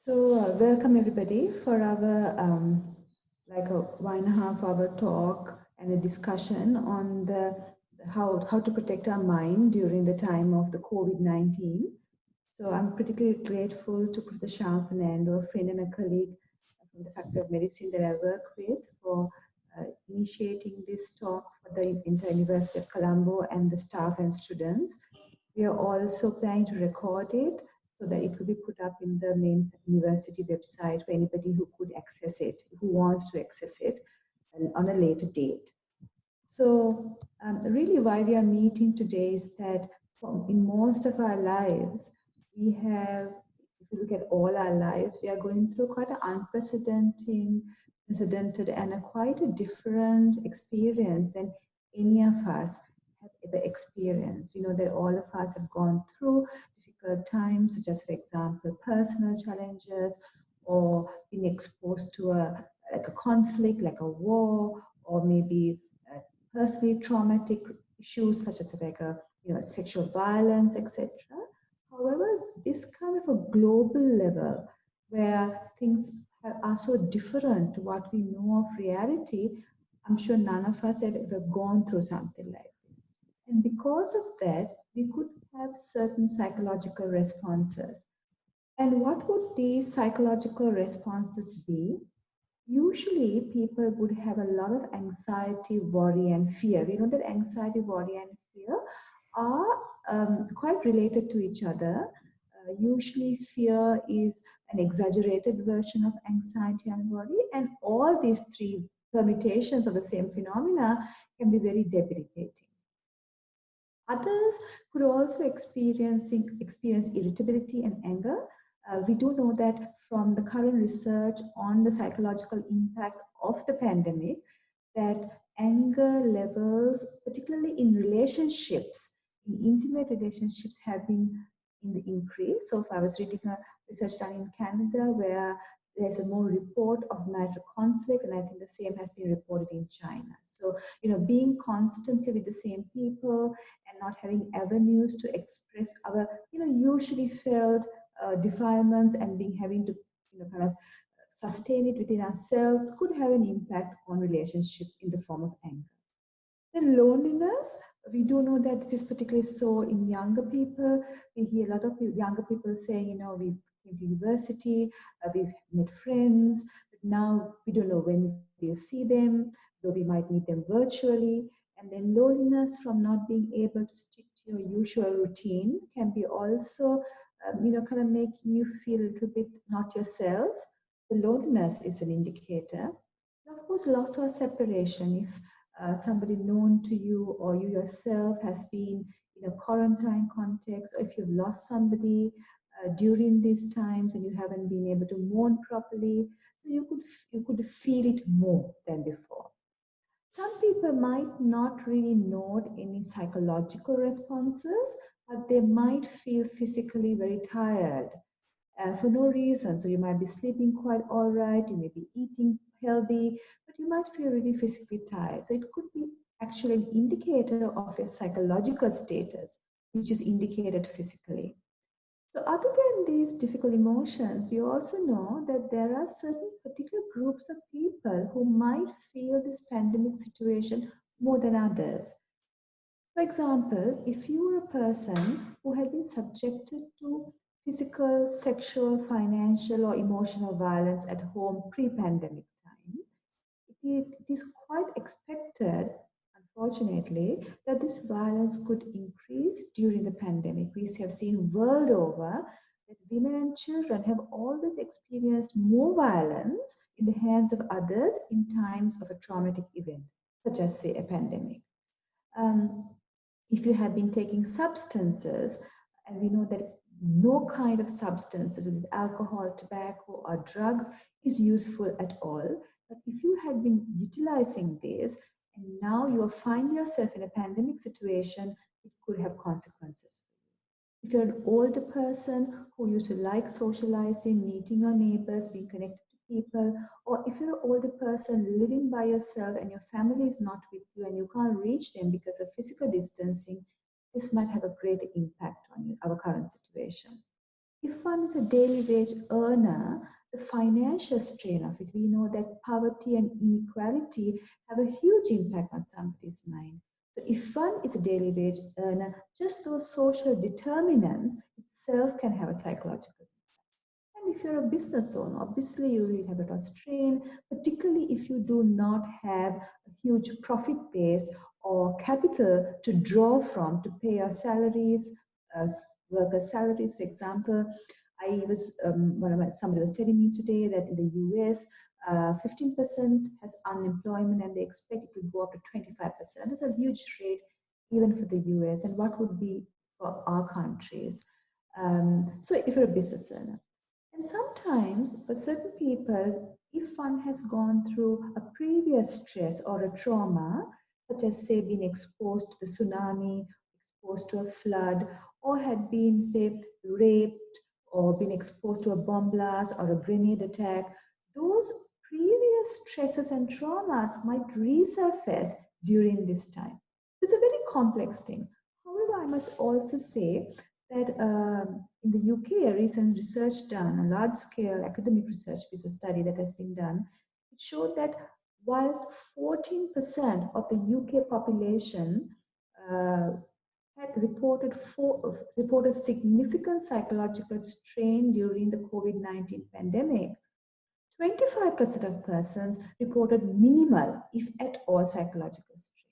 Welcome everybody for our like a 1.5 hour talk and a discussion on the how to protect our mind during the time of the COVID-19. So I'm particularly grateful to Professor Shyam Fernando, a friend and a colleague from the Faculty of Medicine that I work with, for initiating this talk for the Inter-University of Colombo and the staff and students. We are also planning to record it so that it will be put up in the main university website for anybody who could access it, who wants to access it on a later date. So really why we are meeting today is that in most of our lives, we have, if you look at all our lives, we are going through quite an unprecedented and quite a different experience than any of us have ever experienced. We know that all of us have gone through difficult times, such as, for example, personal challenges, or being exposed to like a conflict, like a war, or maybe personally traumatic issues such as like sexual violence, etc. However, this kind of a global level where things are so different to what we know of reality, I'm sure none of us have ever gone through something like this. And because of that, we could have certain psychological responses. And what would these psychological responses be? Usually, people would have a lot of anxiety, worry, and fear. We know that anxiety, worry, and fear are quite related to each other. Usually, fear is an exaggerated version of anxiety and worry, and all these three permutations of the same phenomena can be very debilitating. Others could also experience irritability and anger. We do know that from the current research on the psychological impact of the pandemic, that anger levels, particularly in relationships, in intimate relationships, have been in the increase. So if I was reading a research done in Canada where there's a more report of marital conflict, and I think the same has been reported in China. So, being constantly with the same people and not having avenues to express our, usually felt defilements, and having to, kind of sustain it within ourselves, could have an impact on relationships in the form of anger. Then loneliness, we do know that this is particularly so in younger people. We hear a lot of younger people saying, we came to university, we've met friends, but now we don't know when we'll see them, though we might meet them virtually. And then loneliness from not being able to stick to your usual routine can be also, kind of making you feel a little bit not yourself. The loneliness is an indicator. And of course, loss or separation. If somebody known to you or you yourself has been in a quarantine context, or if you've lost somebody during these times and you haven't been able to mourn properly, so you could feel it more than before. Some people might not really note any psychological responses, but they might feel physically very tired for no reason. So you might be sleeping quite all right, you may be eating healthy, but you might feel really physically tired. So it could be actually an indicator of your psychological status, which is indicated physically. So other than these difficult emotions, we also know that there are certain particular groups of people who might feel this pandemic situation more than others. For example, if you were a person who had been subjected to physical, sexual, financial, or emotional violence at home pre-pandemic time, it is quite expected, unfortunately, that this violence could increase during the pandemic. We have seen world over that women and children have always experienced more violence in the hands of others in times of a traumatic event, such as, say, a pandemic. Um, if you have been taking substances, and we know that no kind of substances, whether it's alcohol, tobacco, or drugs, is useful at all. But if you had been utilizing this and now you find yourself in a pandemic situation, it could have consequences. If you're an older person who used to like socializing, meeting your neighbors, being connected to people, or if you're an older person living by yourself and your family is not with you and you can't reach them because of physical distancing, this might have a great impact on you, our current situation. If one is a daily wage earner, the financial strain of it, we know that poverty and inequality have a huge impact on somebody's mind. So if one is a daily wage earner, just those social determinants itself can have a psychological. And if you're a business owner, obviously you will have a lot of strain, particularly if you do not have a huge profit base or capital to draw from to pay your salaries, uh, worker salaries, for example. I was somebody was telling me today that in the US, 15% has unemployment, and they expect it to go up to 25%. That's a huge rate even for the US, and what would be for our countries. So if you're a business owner, and sometimes, for certain people, if one has gone through a previous stress or a trauma, such as, say, being exposed to the tsunami, exposed to a flood, or had been, say, raped or been exposed to a bomb blast or a grenade attack, those previous stresses and traumas might resurface during this time. It's a very complex thing. However, I must also say that in the UK, a recent research done, a large-scale academic research piece of study that has been done, it showed that whilst 14% of the UK population uh, had reported significant psychological strain during the COVID-19 pandemic, 25% of persons reported minimal, if at all, psychological strain.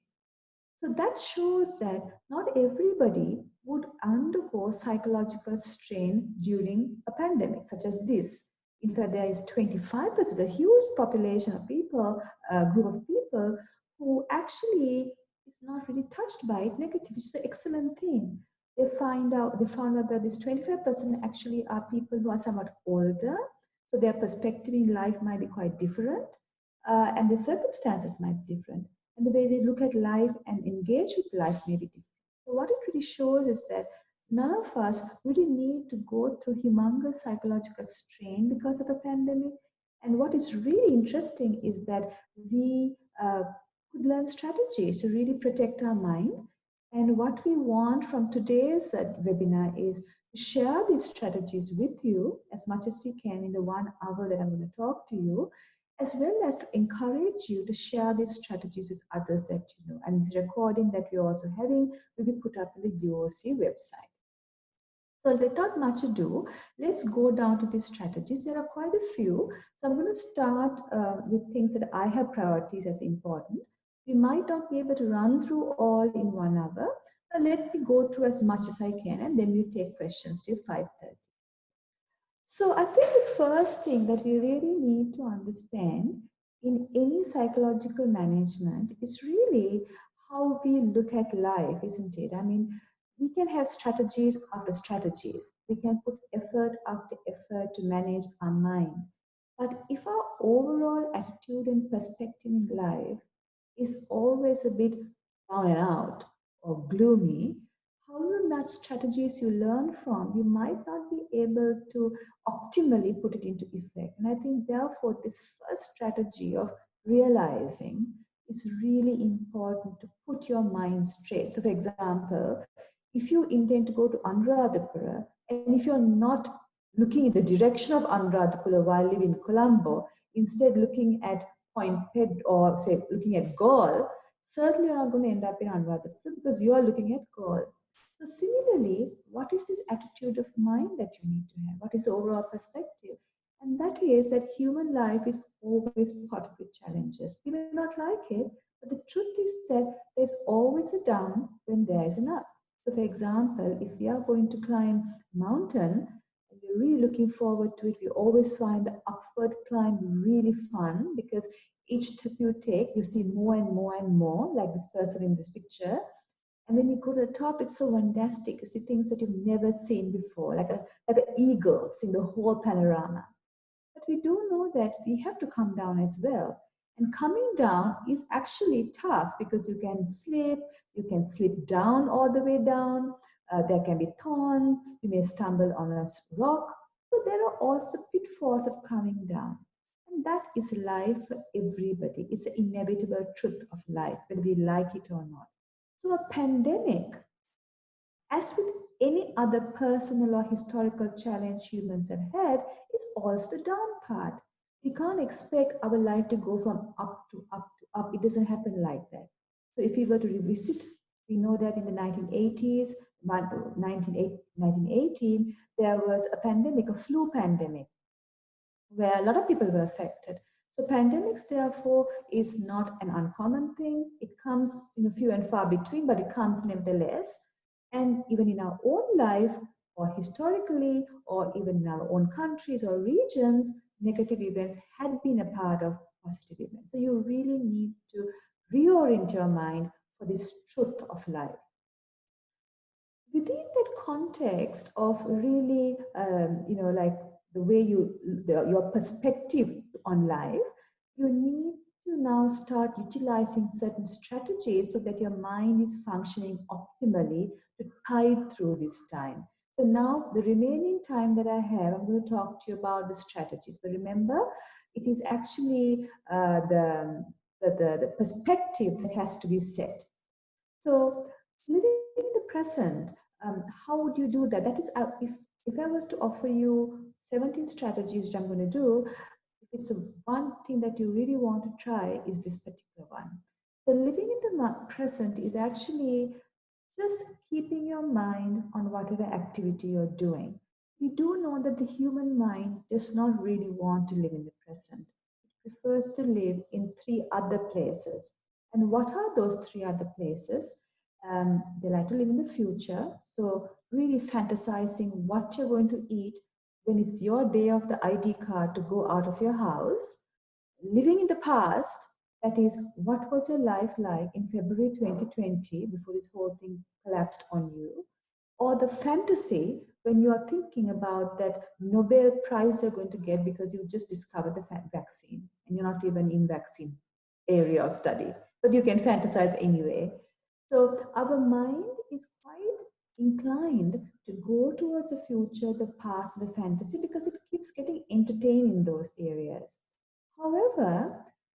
So that shows that not everybody would undergo psychological strain during a pandemic such as this. In fact, there is 25%, a huge population of people, a group of people who actually is not really touched by it negative, which is an excellent thing. They found out that this 25% actually are people who are somewhat older, so their perspective in life might be quite different, and the circumstances might be different, and the way they look at life and engage with life may be different. So what it really shows is that none of us really need to go through humongous psychological strain because of a pandemic. And what is really interesting is that we could learn strategies to really protect our mind. And what we want from today's webinar is to share these strategies with you as much as we can in the 1 hour that I'm going to talk to you, as well as to encourage you to share these strategies with others that you know. And this recording that we're also having will be put up in the UOC website. So without much ado, let's go down to these strategies. There are quite a few. So I'm going to start with things that I have priorities as important. We might not be able to run through all in 1 hour, but let me go through as much as I can, and then we'll take questions till 5:30. So I think the first thing that we really need to understand in any psychological management is really how we look at life, isn't it? I mean, we can have strategies after strategies. We can put effort after effort to manage our mind. But if our overall attitude and perspective in life is always a bit down and out or gloomy, however much strategies you learn from, you might not be able to optimally put it into effect. And I think, therefore, this first strategy of realizing is really important to put your mind straight. So, for example, if you intend to go to Anuradhapura, and if you're not looking in the direction of Anuradhapura while living in Colombo, instead looking at Point Ped or say looking at Gaul, certainly you're not going to end up in Anuradhapura because you are looking at Gaul. So similarly, what is this attitude of mind that you need to have? What is the overall perspective? And that is that human life is always potted with challenges. You may not like it, but the truth is that there's always a down when there is an up. So for example, if we are going to climb a mountain and we're really looking forward to it, we always find the upward climb really fun because each step you take, you see more and more and more, like this person in this picture. And when you go to the top, it's so fantastic. You see things that you've never seen before, like an eagle seeing the whole panorama. But we do know that we have to come down as well. And coming down is actually tough because you can slip down all the way down. There can be thorns, you may stumble on a rock. So there are also the pitfalls of coming down. And that is life for everybody. It's the inevitable truth of life, whether we like it or not. So a pandemic As with any other personal or historical challenge humans have had, is also the down part. We can't expect our life to go from up to up to up. It doesn't happen like that. So if we were to revisit, we know that in the 1980s, 1918, there was a pandemic, a flu pandemic, where a lot of people were affected. So pandemics, therefore, is not an uncommon thing. It comes few and far between, but it comes nevertheless. And even in our own life, or historically, or even in our own countries or regions, negative events had been a part of positive events. So you really need to reorient your mind for this truth of life. Within that context of really, like the way your perspective on life, you need to now start utilizing certain strategies so that your mind is functioning optimally to tide through this time. So now the remaining time that I have, I'm going to talk to you about the strategies. But remember, it is actually the perspective that has to be set. So living in the present, how would you do that? That is, if I was to offer you 17 strategies, which I'm going to do, if it's one thing that you really want to try, is this particular one. The living in the present is actually just keeping your mind on whatever activity you're doing. We do know that the human mind does not really want to live in the present. It prefers to live in three other places. And what are those three other places? They like to live in the future. So, really fantasizing what you're going to eat when it's your day of the ID card to go out of your house. Living in the past, that is, what was your life like in February 2020 before this whole thing collapsed on you? Or the fantasy when you are thinking about that Nobel Prize you're going to get because you just discovered the vaccine and you're not even in vaccine area of study, but you can fantasize anyway. So our mind is quite inclined to go towards the future, the past, the fantasy because it keeps getting entertained in those areas. However,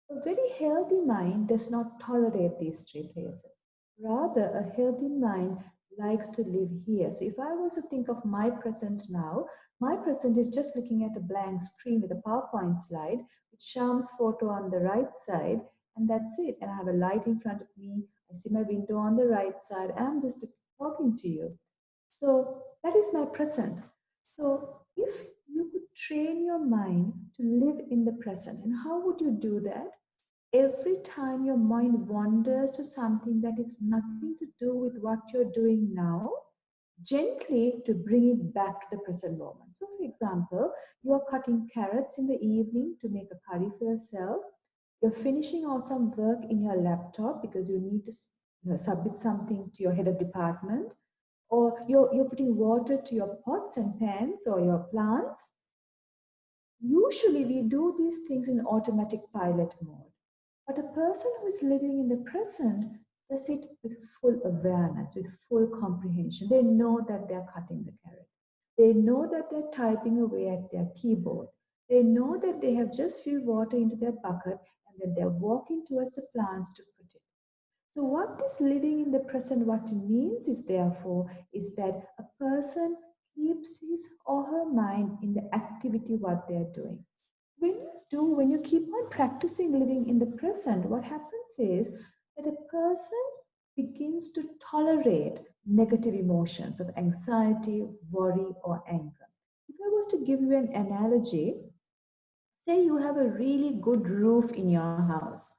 a very healthy mind does not tolerate these three places. Rather, a healthy mind likes to live here. So if I was to think of my present now, my present is just looking at a blank screen with a PowerPoint slide with Sham's photo on the right side, and that's it. And I have a light in front of me. I see my window on the right side, and I'm just talking to you. So that is my present. So if you could train your mind to live in the present, and how would you do that? Every time your mind wanders to something that is nothing to do with what you're doing now, gently to bring it back to the present moment. So, for example, you are cutting carrots in the evening to make a curry for yourself. You're finishing out some work in your laptop because you need to submit something to your head of department, or you're putting water to your pots and pans or your plants. Usually, we do these things in automatic pilot mode. But a person who is living in the present does it with full awareness, with full comprehension. They know that they're cutting the carrot. They know that they're typing away at their keyboard. They know that they have just filled water into their bucket and then they're walking towards the plants to put it. So what this living in the present, what it means is therefore, is that a person keeps his or her mind in the activity what they're doing. When you keep on practicing living in the present, what happens is that a person begins to tolerate negative emotions of anxiety, worry, or anger. If I was to give you an analogy, say you have a really good roof in your house.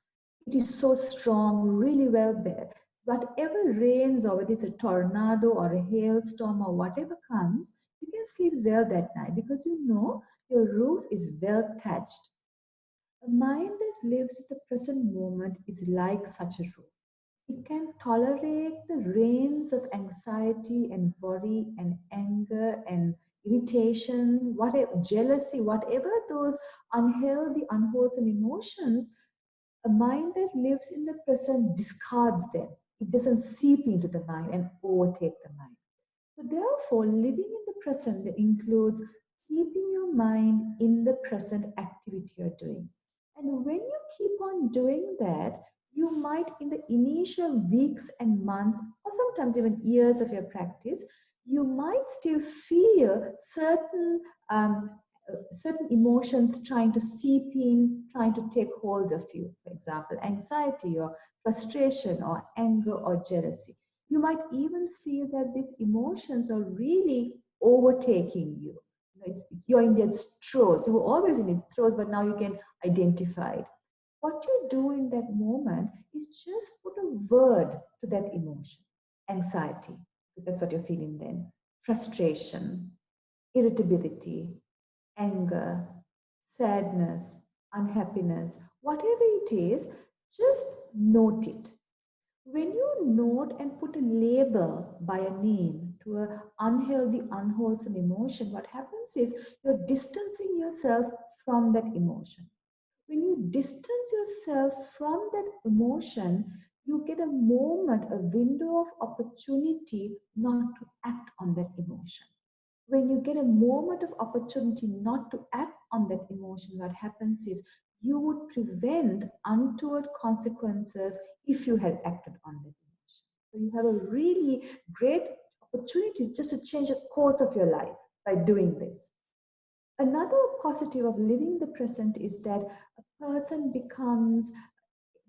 It is so strong, really well built. Whatever rains, or whether it's a tornado or a hailstorm or whatever comes, you can sleep well that night because you know your roof is well thatched. A mind that lives in the present moment is like such a roof. It can tolerate the rains of anxiety and worry and anger and irritation, whatever, jealousy, whatever those unhealthy, unwholesome emotions. A mind that lives in the present discards them. It doesn't seep into the mind and overtake the mind. So, therefore, living in the present includes keeping your mind in the present activity you're doing. And when you keep on doing that, You might, in the initial weeks and months, or sometimes even years of your practice, you might still feel um, certain emotions trying to seep in, trying to take hold of you. For example, anxiety or frustration or anger or jealousy. You might even feel that these emotions are really overtaking you. You're in their throes. You were always in its throes, but now you can identify it. What you do in that moment is just put a word to that emotion. Anxiety, that's what you're feeling then. Frustration, irritability, anger, sadness, unhappiness, whatever it is, just note it. When you note and put a label by a name to an unhealthy, unwholesome emotion, what happens is you're distancing yourself from that emotion. When you distance yourself from that emotion, you get a moment, a window of opportunity not to act on that emotion. When you get a moment of opportunity not to act on that emotion, what happens is you would prevent untoward consequences if you had acted on that emotion. So you have a really great opportunity just to change the course of your life by doing this. Another positive of living the present is that a person becomes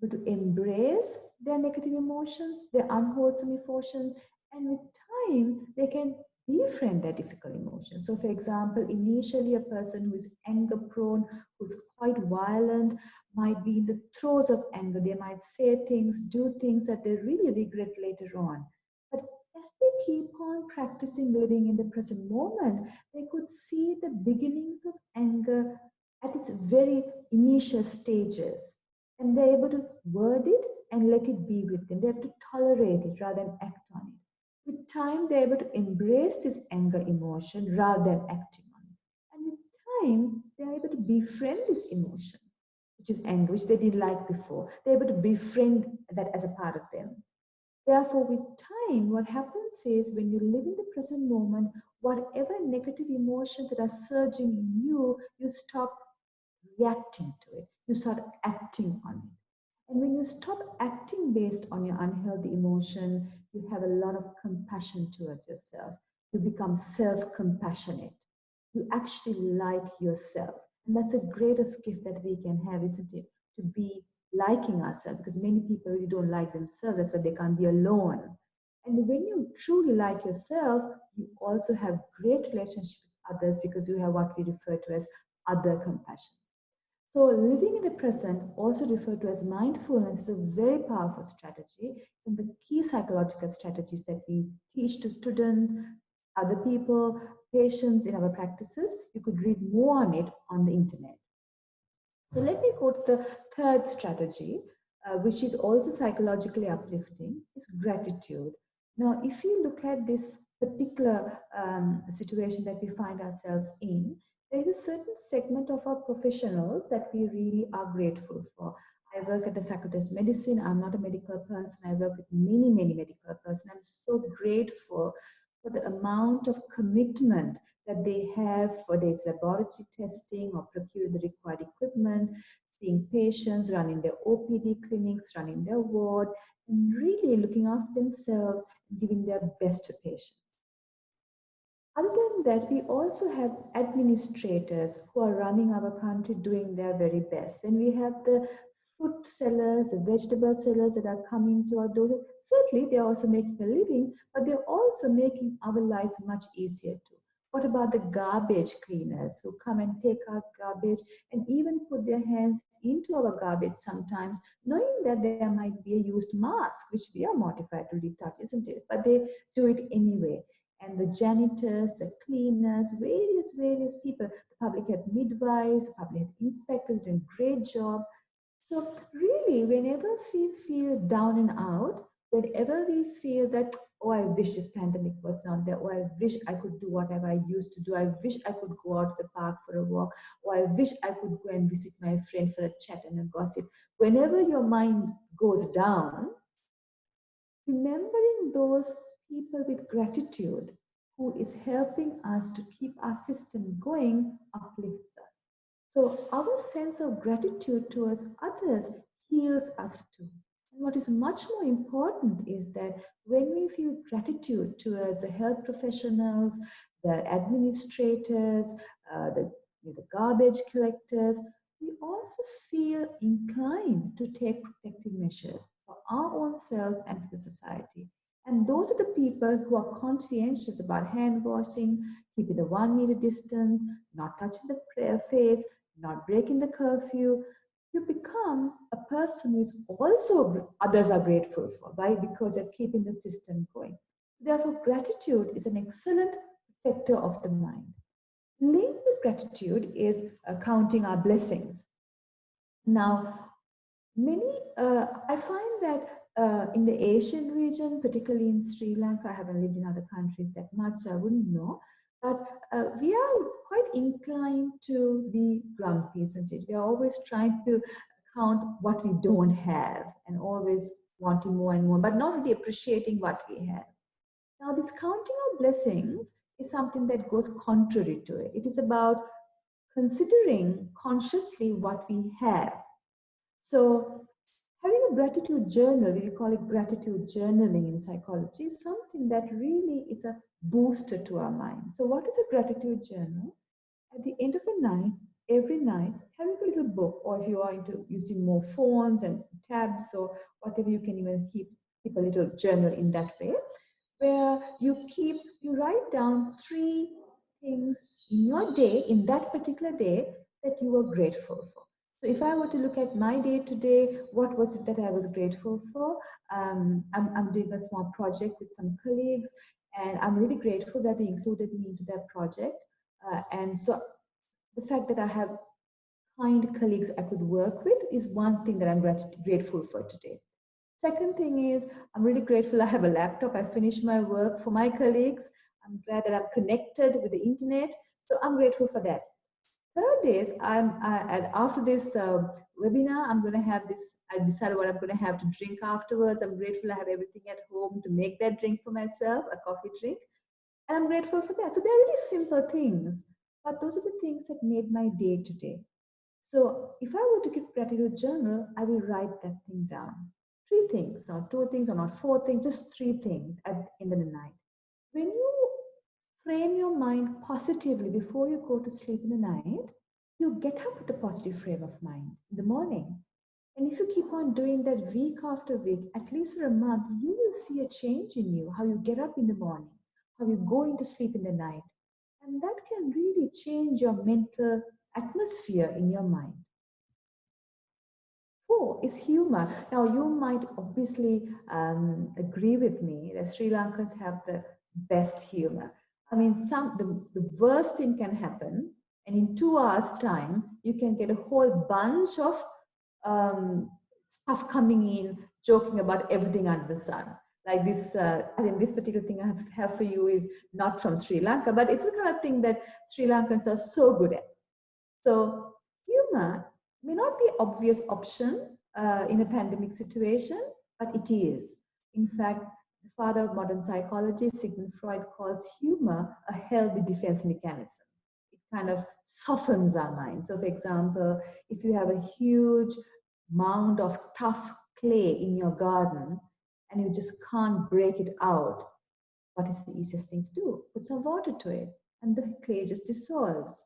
able to embrace their negative emotions, their unwholesome emotions, and with time, they can befriend their difficult emotions. So, for example, initially, a person who is anger prone, who's quite violent, might be in the throes of anger. They might say things, do things that they really regret later on. But as they keep on practicing living in the present moment, they could see the beginnings of anger at its very initial stages, and they're able to word it and let it be with them. They have to tolerate it rather than act on it. With time, they're able to embrace this anger emotion rather than acting on it. And with time, they're able to befriend this emotion, which is anger, which they didn't like before. They're able to befriend that as a part of them. Therefore, with time, what happens is when you live in the present moment, whatever negative emotions that are surging in you, you stop reacting to it. You start acting on it. And when you stop acting based on your unhealthy emotion, you have a lot of compassion towards yourself. You become self compassionate. You actually like yourself. And that's the greatest gift that we can have, isn't it? To be liking ourselves, because many people really don't like themselves. That's why they can't be alone. And when you truly like yourself, you also have great relationships with others because you have what we refer to as other compassion. So, living in the present, also referred to as mindfulness, is a very powerful strategy. And the key psychological strategies that we teach to students, other people, patients in our practices, you could read more on it on the internet. So, let me go to the third strategy, which is also psychologically uplifting, is gratitude. Now, if you look at this particular situation that we find ourselves in, there is a certain segment of our professionals that we really are grateful for. I work at the Faculty of Medicine. I'm not a medical person. I work with many, many medical persons. I'm so grateful for the amount of commitment that they have for their laboratory testing or procuring the required equipment, seeing patients, running their OPD clinics, running their ward, and really looking after themselves and giving their best to patients. Other than that, we also have administrators who are running our country doing their very best. Then we have the fruit sellers, the vegetable sellers that are coming to our door. Certainly, they're also making a living, but they're also making our lives much easier too. What about the garbage cleaners who come and take our garbage and even put their hands into our garbage sometimes, knowing that there might be a used mask, which we are mortified to really touch, isn't it? But they do it anyway. And the janitors, the cleaners, various people, the public health midwives, public health inspectors doing a great job. So really, whenever we feel down and out, whenever we feel that, oh, I wish this pandemic was not there, or I wish I could do whatever I used to do, I wish I could go out to the park for a walk, or I wish I could go and visit my friend for a chat and a gossip. Whenever your mind goes down, remembering those people with gratitude who is helping us to keep our system going uplifts us. So our sense of gratitude towards others heals us too. what is much more important is that when we feel gratitude towards the health professionals, the administrators, the garbage collectors, we also feel inclined to take protective measures for our own selves and for the society. And those are the people who are conscientious about hand washing, keeping the 1 meter distance, not touching the face, not breaking the curfew. You become a person who is also others are grateful for. Why? Because you're keeping the system going. Therefore, gratitude is an excellent protector of the mind. Linked with gratitude is counting our blessings. Now, I find that in the Asian region, particularly in Sri Lanka, I haven't lived in other countries that much, so I wouldn't know. But we are quite inclined to be grumpy, isn't it? We are always trying to count what we don't have and always wanting more and more, but not really appreciating what we have. Now, this counting of blessings is something that goes contrary to it. It is about considering consciously what we have. So, having a gratitude journal, we call it gratitude journaling in psychology, is something that really is a booster to our mind. So, what is a gratitude journal? At the end of the night, every night, having a little book, or if you are into using more phones and tabs or whatever, you can even keep a little journal in that way, where you write down 3 things in your day, in that particular day, that you were grateful for. So if I were to look at my day today, what was it that I was grateful for? I'm doing a small project with some colleagues, and I'm really grateful that they included me into that project. And so the fact that I have kind colleagues I could work with is one thing that I'm grateful for today. Second thing is, I'm really grateful I have a laptop. I finished my work for my colleagues. I'm glad that I'm connected with the internet. So I'm grateful for that. Third is, after this webinar, I'm going to have this. I decided what I'm going to have to drink afterwards. I'm grateful I have everything at home to make that drink for myself, a coffee drink. And I'm grateful for that. So they're really simple things, but those are the things that made my day today. So if I were to keep gratitude journal, I will write that thing down. 3 things, not 2 things, or not 4 things, just 3 things at the end of the night. When you frame your mind positively before you go to sleep in the night, you get up with a positive frame of mind in the morning. And if you keep on doing that week after week, at least for a month, you will see a change in you, how you get up in the morning, how you go into sleep in the night. And that can really change your mental atmosphere in your mind. 4 is humor. Now, you might obviously agree with me that Sri Lankans have the best humor. I mean, the worst thing can happen, and in 2 hours' time, you can get a whole bunch of stuff coming in, joking about everything under the sun. Like this, I think this particular thing I have for you is not from Sri Lanka, but it's the kind of thing that Sri Lankans are so good at. So humor may not be an obvious option in a pandemic situation, but it is. In fact, the father of modern psychology, Sigmund Freud, calls humor a healthy defense mechanism. It kind of softens our mind. So, for example, if you have a huge mound of tough clay in your garden and you just can't break it out, what is the easiest thing to do? Put some water to it, and the clay just dissolves.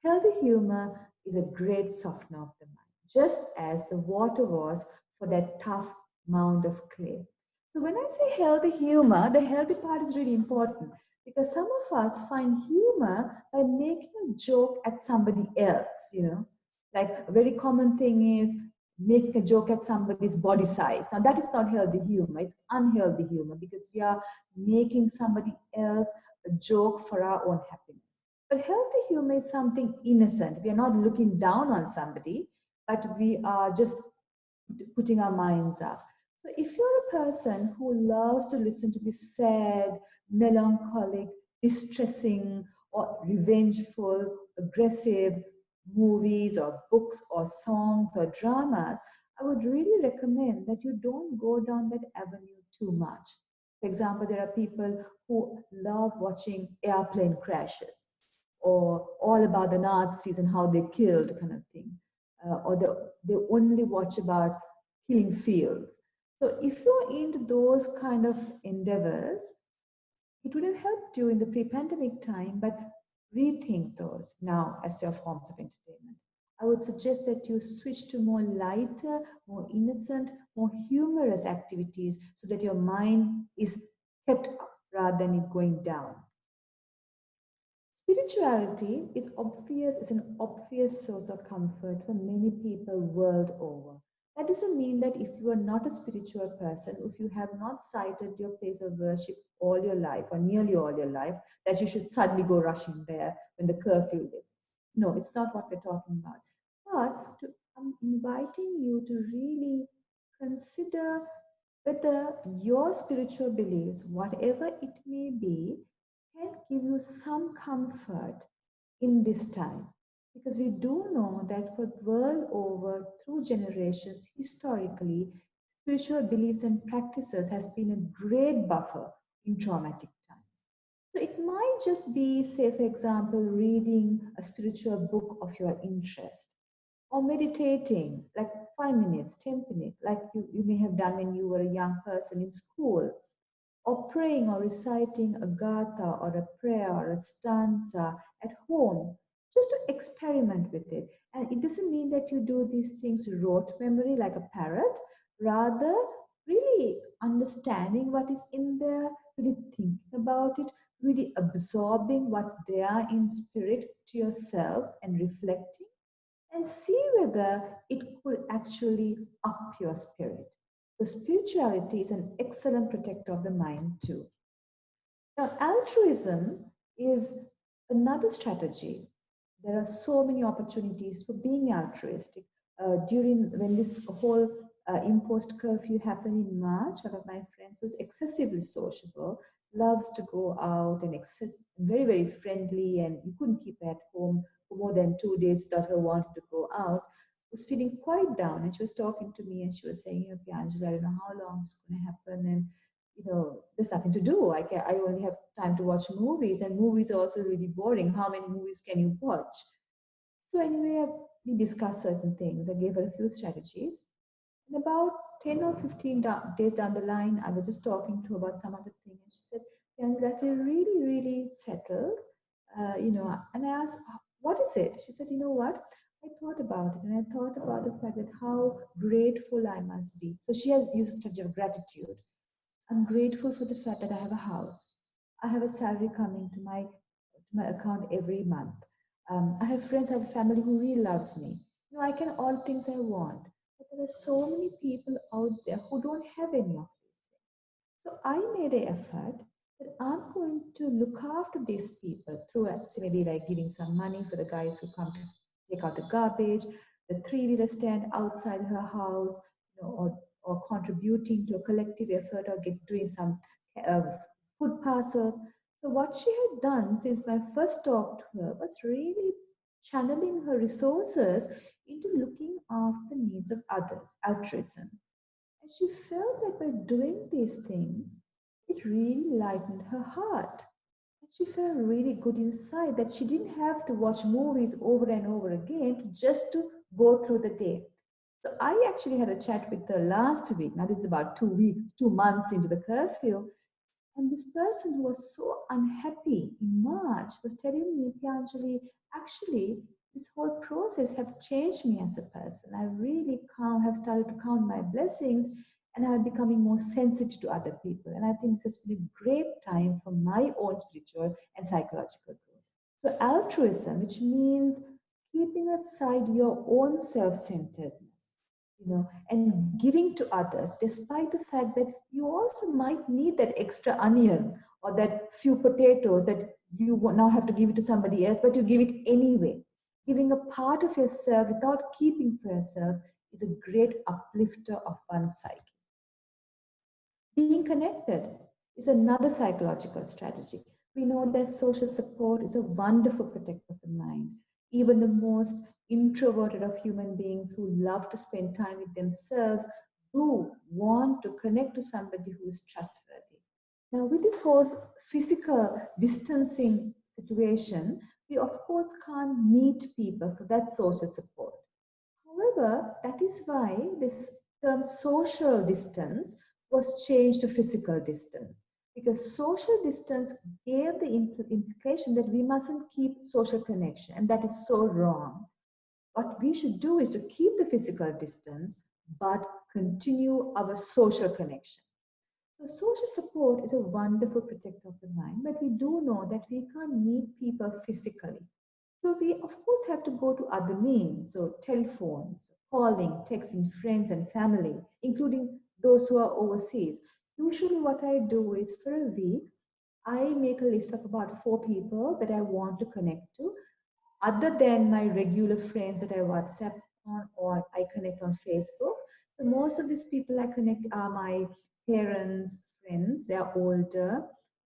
Healthy humor is a great softener of the mind, just as the water was for that tough mound of clay. So when I say healthy humor, the healthy part is really important because some of us find humor by making a joke at somebody else. Like a very common thing is making a joke at somebody's body size. Now that is not healthy humor, it's unhealthy humor because we are making somebody else a joke for our own happiness. But healthy humor is something innocent. We are not looking down on somebody, but we are just putting our minds up. So if you're a person who loves to listen to this sad, melancholic, distressing, or revengeful, aggressive movies or books or songs or dramas, I would really recommend that you don't go down that avenue too much. For example, there are people who love watching airplane crashes or all about the Nazis and how they killed kind of thing. Or they only watch about killing fields. So if you're into those kind of endeavors, it would have helped you in the pre-pandemic time, but rethink those now as their forms of entertainment. I would suggest that you switch to more lighter, more innocent, more humorous activities so that your mind is kept up rather than it going down. Spirituality is an obvious source of comfort for many people world over. That doesn't mean that if you are not a spiritual person, if you have not cited your place of worship all your life or nearly all your life, that you should suddenly go rushing there when the curfew lifts. No, it's not what we're talking about. I'm inviting you to really consider whether your spiritual beliefs, whatever it may be, can give you some comfort in this time. Because we do know that for world over, through generations, historically, spiritual beliefs and practices has been a great buffer in traumatic times. So it might just be, say, for example, reading a spiritual book of your interest or meditating like 5 minutes, 10 minutes, like you may have done when you were a young person in school, or praying or reciting a gatha or a prayer or a stanza at home, just to experiment with it. And it doesn't mean that you do these things rote memory like a parrot, rather, really understanding what is in there, really thinking about it, really absorbing what's there in spirit to yourself and reflecting and see whether it could actually up your spirit. So spirituality is an excellent protector of the mind too. Now, altruism is another strategy. There are so many opportunities for being altruistic. During when this whole imposed curfew happened in March, one of my friends who's excessively sociable, loves to go out and very, very friendly, and you couldn't keep her at home for more than 2 days without her wanting to go out, was feeling quite down. And she was talking to me and she was saying, Pianjali, I don't know how long this is going to happen. And there's nothing to do. I only have time to watch movies, and movies are also really boring. How many movies can you watch? So anyway, we discussed certain things. I gave her a few strategies. And about 10 or 15 days down the line, I was just talking to her about some other thing. And she said, Angela, I feel really, really settled. And I asked, what is it? She said, you know what? I thought about it, and I thought about the fact that how grateful I must be. So she has used a strategy of gratitude. I'm grateful for the fact that I have a house. I have a salary coming to my account every month. I have friends, I have a family who really loves me. I can all things I want. But there are so many people out there who don't have any of these things. So I made an effort that I'm going to look after these people through, maybe like giving some money for the guys who come to take out the garbage, the three-wheeler stand outside her house, or contributing to a collective effort or doing some uh, food parcels. So what she had done since my first talk to her was really channeling her resources into looking after the needs of others, altruism. And she felt that by doing these things, it really lightened her heart. And she felt really good inside that she didn't have to watch movies over and over again just to go through the day. So I actually had a chat with her last week. Now this is about 2 weeks, 2 months into the curfew. And this person who was so unhappy in March was telling me, Pianjali, actually, this whole process have changed me as a person. I really have started to count my blessings, and I'm becoming more sensitive to other people. And I think this has been a great time for my own spiritual and psychological growth. So altruism, which means keeping aside your own self-centeredness, and giving to others, despite the fact that you also might need that extra onion or that few potatoes that you now have to give it to somebody else, but you give it anyway. Giving a part of yourself without keeping for yourself is a great uplifter of one's psyche. Being connected is another psychological strategy. We know that social support is a wonderful protector of the mind. Even the most introverted of human beings who love to spend time with themselves do want to connect to somebody who is trustworthy. Now, with this whole physical distancing situation, we of course can't meet people for that social support. However, that is why this term social distance was changed to physical distance, because social distance gave the implication that we mustn't keep social connection, and that is so wrong. What we should do is to keep the physical distance, but continue our social connection. So social support is a wonderful protector of the mind, but we do know that we can't meet people physically. So we of course have to go to other means, so telephones, calling, texting friends and family, including those who are overseas. Usually what I do is for a week, I make a list of about 4 people that I want to connect to, other than my regular friends that I WhatsApp on or I connect on Facebook. So most of these people I connect are my parents, friends, they are older,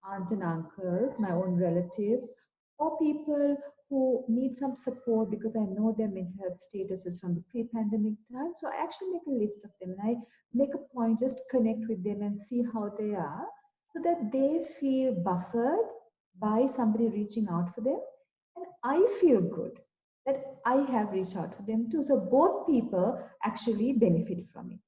aunts and uncles, my own relatives, or people who need some support because I know their mental health status is from the pre-pandemic time. So I actually make a list of them and I make a point just to connect with them and see how they are so that they feel buffered by somebody reaching out for them, and I feel good that I have reached out for them too. So both people actually benefit from it.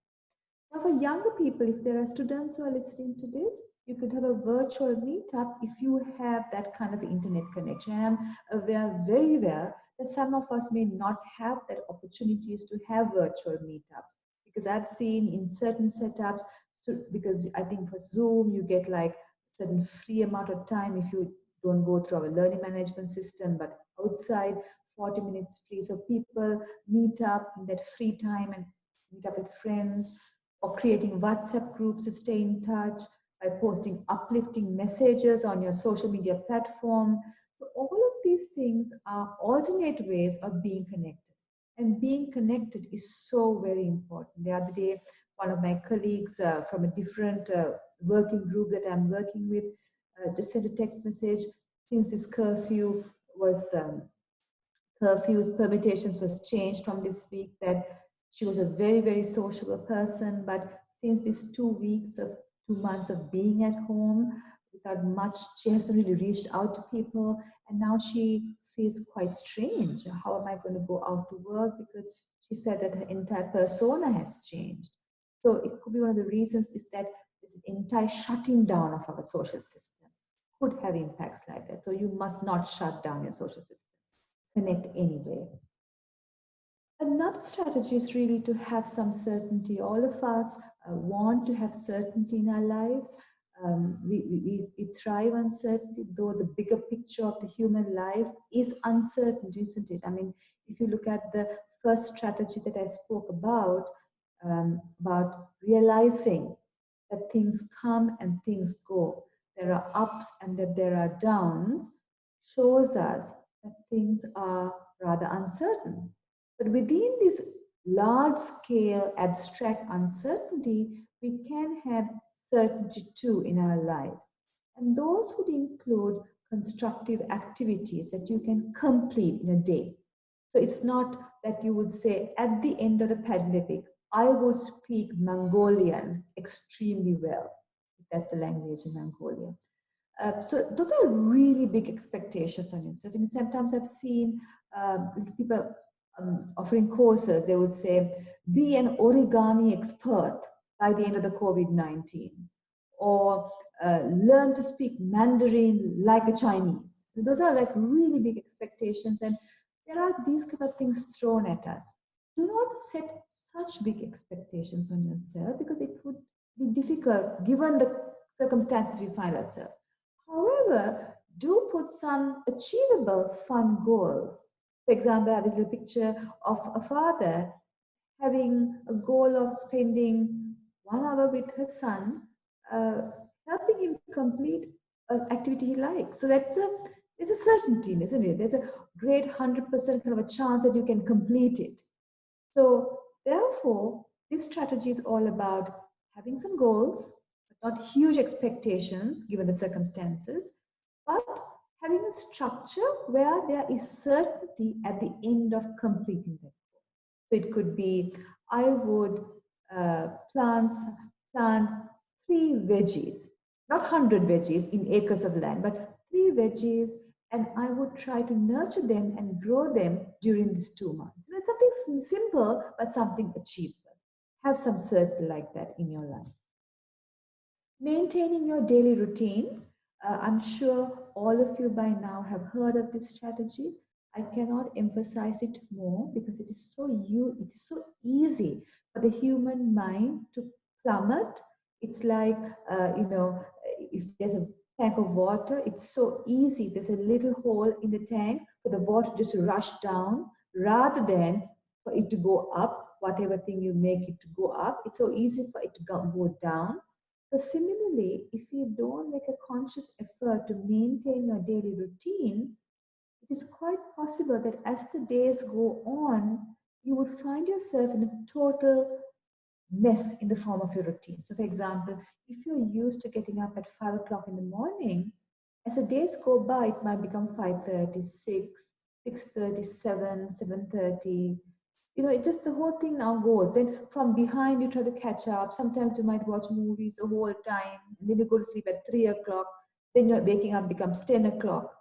Now, for younger people, if there are students who are listening to this, you could have a virtual meetup if you have that kind of internet connection. I'm aware very well that some of us may not have that opportunities to have virtual meetups, because I've seen in certain setups, so because I think for Zoom you get like certain free amount of time if you don't go through our learning management system, but outside 40 minutes free. So people meet up in that free time and meet up with friends, or creating WhatsApp groups to stay in touch, by posting uplifting messages on your social media platform. So all of these things are alternate ways of being connected. And being connected is so very important. The other day, one of my colleagues from a different working group that I'm working with just sent a text message, since this curfews permutations was changed from this week, that she was a very very sociable person, but since these 2 weeks of 2 months of being at home without much, she hasn't really reached out to people, and now she feels quite strange. How am I going to go out to work, because she felt that her entire persona has changed. So it could be one of the reasons is that this entire shutting down of our social systems could have impacts like that. So you must not shut down your social systems, connect anyway. Another strategy is really to have some certainty. All of us want to have certainty in our lives. We thrive on certainty, though the bigger picture of the human life is uncertain, isn't it? I mean, if you look at the first strategy that I spoke about realizing that things come and things go, there are ups and that there are downs, shows us that things are rather uncertain. But within this large scale abstract uncertainty, we can have certainty too in our lives. And those would include constructive activities that you can complete in a day. So it's not that you would say, at the end of the pandemic, I would speak Mongolian extremely well. That's the language in Mongolia. So those are really big expectations on yourself. And sometimes I've seen people offering courses. They would say, be an origami expert by the end of the COVID-19, or learn to speak Mandarin like a Chinese. So those are like really big expectations, and there are these kind of things thrown at us. Do not set such big expectations on yourself, because it would be difficult given the circumstances we find ourselves. However, do put some achievable, fun goals. For example, I have this little picture of a father having a goal of spending 1 hour with his son, uh, helping him complete an activity he likes. So there's a certainty, isn't it? There's a great 100% kind of a chance that you can complete it. So therefore, this strategy is all about having some goals, but not huge expectations given the circumstances, but having a structure where there is certainty at the end of completing that. So it could be, I would plant 3 veggies, not 100 veggies in acres of land, but 3 veggies, and I would try to nurture them and grow them during these 2 months. And it's something simple, but something achievable. Have some circle like that in your life. Maintaining your daily routine. I'm sure all of you by now have heard of this strategy. I cannot emphasize it more because it is so easy for the human mind to plummet. It's like if there's a tank of water, it's so easy. There's a little hole in the tank for the water just to rush down rather than for it to go up. Whatever thing you make it to go up, it's so easy for it to go down. So similarly, if you don't make a conscious effort to maintain your daily routine, it is quite possible that as the days go on, you would find yourself in a total mess in the form of your routine. So for example, if you're used to getting up at 5 o'clock in the morning, as the days go by, it might become 5:30, 6:37, 7:30. It just the whole thing now goes. Then from behind, you try to catch up. Sometimes you might watch movies the whole time. And then you go to sleep at 3 o'clock. Then your waking up becomes 10 o'clock.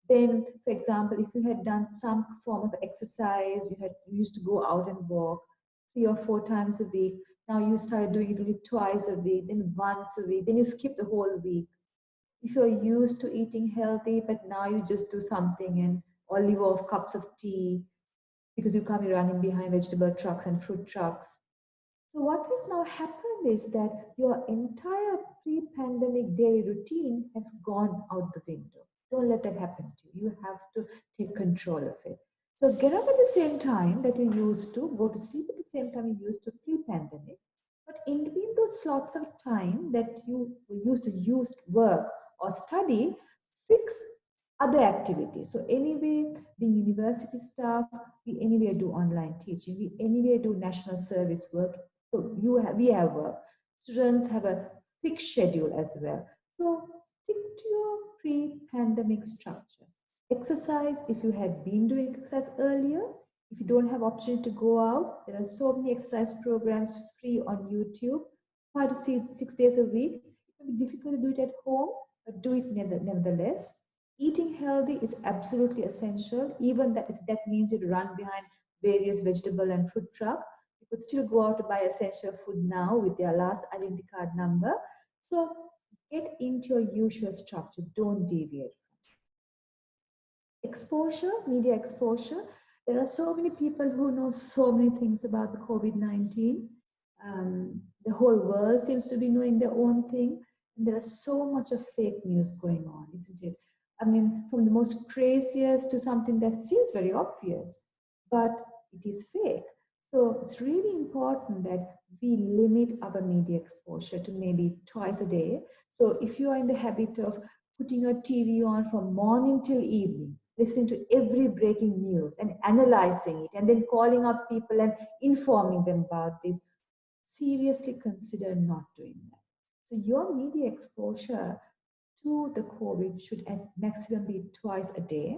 Then, for example, if you had done some form of exercise, you used to go out and walk 3 or 4 times a week. Now you started doing it only twice a week, then once a week, then you skip the whole week. If you're used to eating healthy, but now you just do something and or live off cups of tea because you can't be running behind vegetable trucks and fruit trucks. So what has now happened is that your entire pre-pandemic daily routine has gone out the window. Don't let that happen to you. You have to take control of it. So get up at the same time that you used to, go to sleep at the same time you used to pre-pandemic. But in between those slots of time that you used to use work or study, fix other activities. So anyway, being university staff, we anyway do online teaching, we anyway do national service work. So we have work. Students have a fixed schedule as well. So stick to your pre-pandemic structure. Exercise, if you had been doing exercise earlier, if you don't have option to go out, there are so many exercise programs free on YouTube. 5 to 6 days a week. It may be difficult to do it at home, but do it nevertheless. Eating healthy is absolutely essential, even that if that means you run behind various vegetable and fruit truck. You could still go out to buy essential food now with their last identity card number. So get into your usual structure. Don't deviate. Exposure, media exposure. There are so many people who know so many things about the COVID-19. The whole world seems to be knowing their own thing. And there is so much of fake news going on, isn't it? I mean, from the most craziest to something that seems very obvious, but it is fake. So it's really important that we limit our media exposure to maybe twice a day. So if you are in the habit of putting your TV on from morning till evening, listening to every breaking news and analyzing it, and then calling up people and informing them about this, seriously consider not doing that. So your media exposure to the COVID should at maximum be twice a day,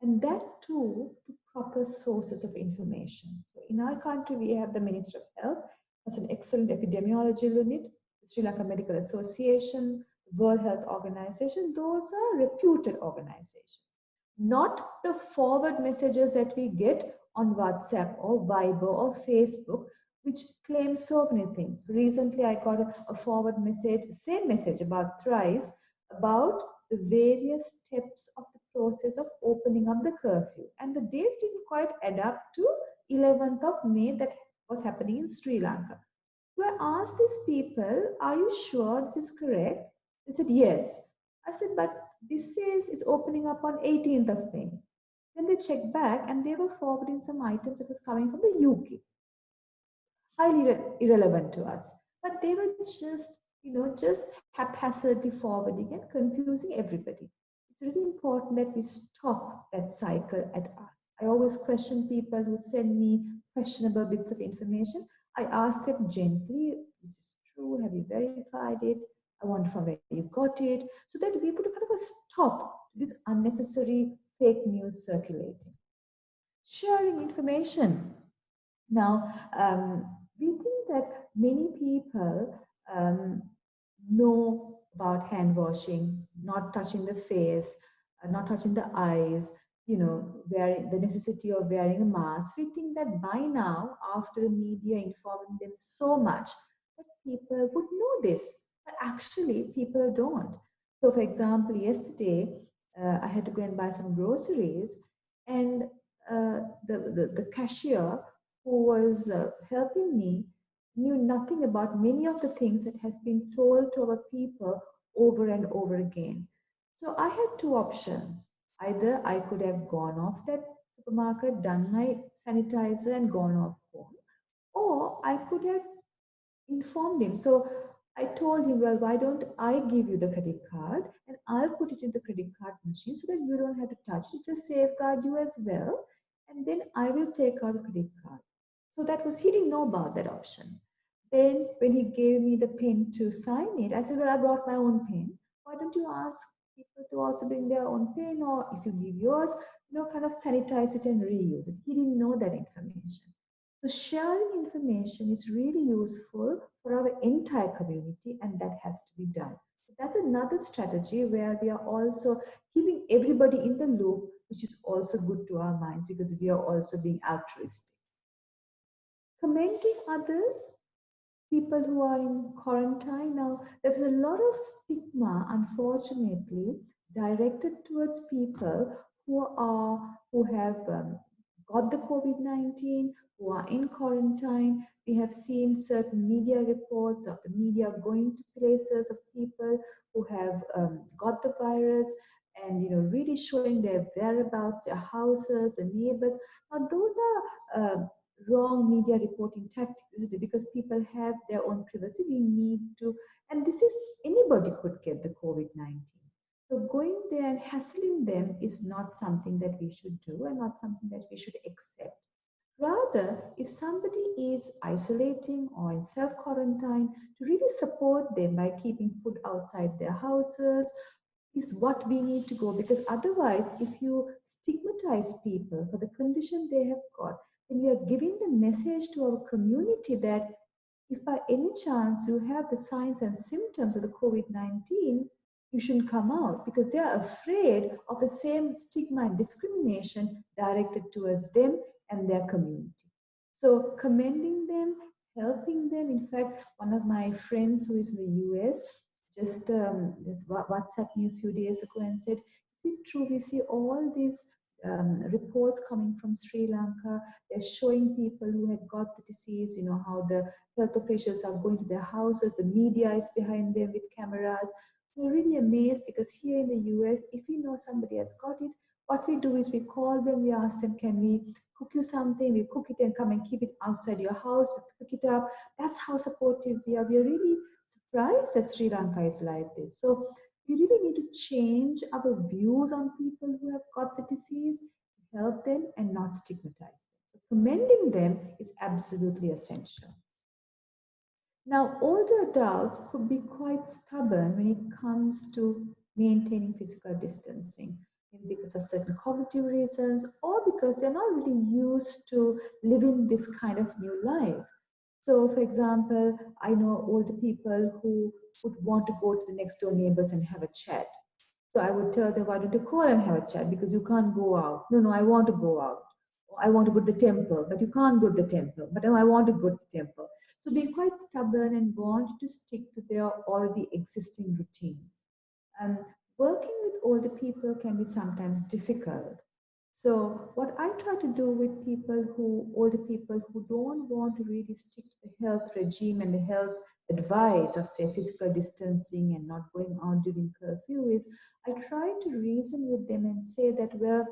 and that too to proper sources of information. So in our country, we have the Ministry of Health as an excellent epidemiology unit, the Sri Lanka Medical Association, the World Health Organization. Those are reputed organizations, not the forward messages that we get on WhatsApp or Viber or Facebook, which claim so many things. Recently, I got a forward message, same message about thrice, about the various steps of the process of opening up the curfew. And the dates didn't quite add up to 11th of May that was happening in Sri Lanka. So I asked these people, are you sure this is correct? They said, yes. I said, but this says it's opening up on 18th of May. Then they checked back and they were forwarding some items that was coming from the UK, highly irrelevant to us. But they were just haphazardly forwarding and confusing everybody. It's really important that we stop that cycle at us. I always question people who send me questionable bits of information. I ask them gently, this is true, have you verified it? I wonder from where you got it, so that we put a kind of a stop to this unnecessary fake news circulating. Sharing information. Now, we think that many people know about hand washing, not touching the face, not touching the eyes. wearing the necessity of wearing a mask, we think that by now, after the media informing them so much, that people would know this. But actually, people don't. So, for example, yesterday, I had to go and buy some groceries, and the cashier who was helping me knew nothing about many of the things that has been told to our people over and over again. So I had two options. Either I could have gone off that supermarket, done my sanitizer, and gone off home, or I could have informed him. So I told him, well, why don't I give you the credit card and I'll put it in the credit card machine so that you don't have to touch it. It will safeguard you as well. And then I will take out the credit card. So that was, he didn't know about that option. Then when he gave me the pen to sign it, I said, well, I brought my own pen. Why don't you ask people to also bring their own pen, or if you give yours, kind of sanitize it and reuse it. He didn't know that information. So sharing information is really useful for our entire community, and that has to be done. That's another strategy where we are also keeping everybody in the loop, which is also good to our minds because we are also being altruistic. Commenting others, people who are in quarantine now, there's a lot of stigma, unfortunately, directed towards people who have got the COVID-19, who are in quarantine. We have seen certain media reports of the media going to places of people who have got the virus, and really showing their whereabouts, their houses, the neighbors. Now those are wrong media reporting tactics, because people have their own privacy. We need to, and this is, anybody could get the COVID-19. So going there and hassling them is not something that we should do, and not something that we should accept. Rather, if somebody is isolating or in self quarantine, to really support them by keeping food outside their houses is what we need to go. Because otherwise, if you stigmatize people for the condition they have got, then we are giving the message to our community that if by any chance you have the signs and symptoms of the COVID-19, you shouldn't come out, because they are afraid of the same stigma and discrimination directed towards them and their community. So commending them, helping them. In fact, one of my friends who is in the US just WhatsApped me a few days ago and said, is it true we see all these reports coming from Sri Lanka? They're showing people who had got the disease, how the health officials are going to their houses, the media is behind them with cameras. We're really amazed, because here in the US, if we know somebody has got it, what we do is we call them, we ask them, can we cook you something? We cook it and come and keep it outside your house, we pick it up. That's how supportive we are. We are really surprised that Sri Lanka is like this. So we really need to change our views on people who have got the disease, help them and not stigmatize them. So commending them is absolutely essential. Now, older adults could be quite stubborn when it comes to maintaining physical distancing, maybe because of certain cognitive reasons, or because they're not really used to living this kind of new life. So, for example, I know older people who would want to go to the next door neighbors and have a chat. So I would tell them, why don't you call and have a chat? Because you can't go out. No, I want to go out. I want to go to the temple, but you can't go to the temple. But no, I want to go to the temple. So being quite stubborn and want to stick to their already existing routines. Working with older people can be sometimes difficult. So what I try to do with older people who don't want to really stick to the health regime and the health advice of, say, physical distancing and not going out during curfew, is I try to reason with them and say that, well,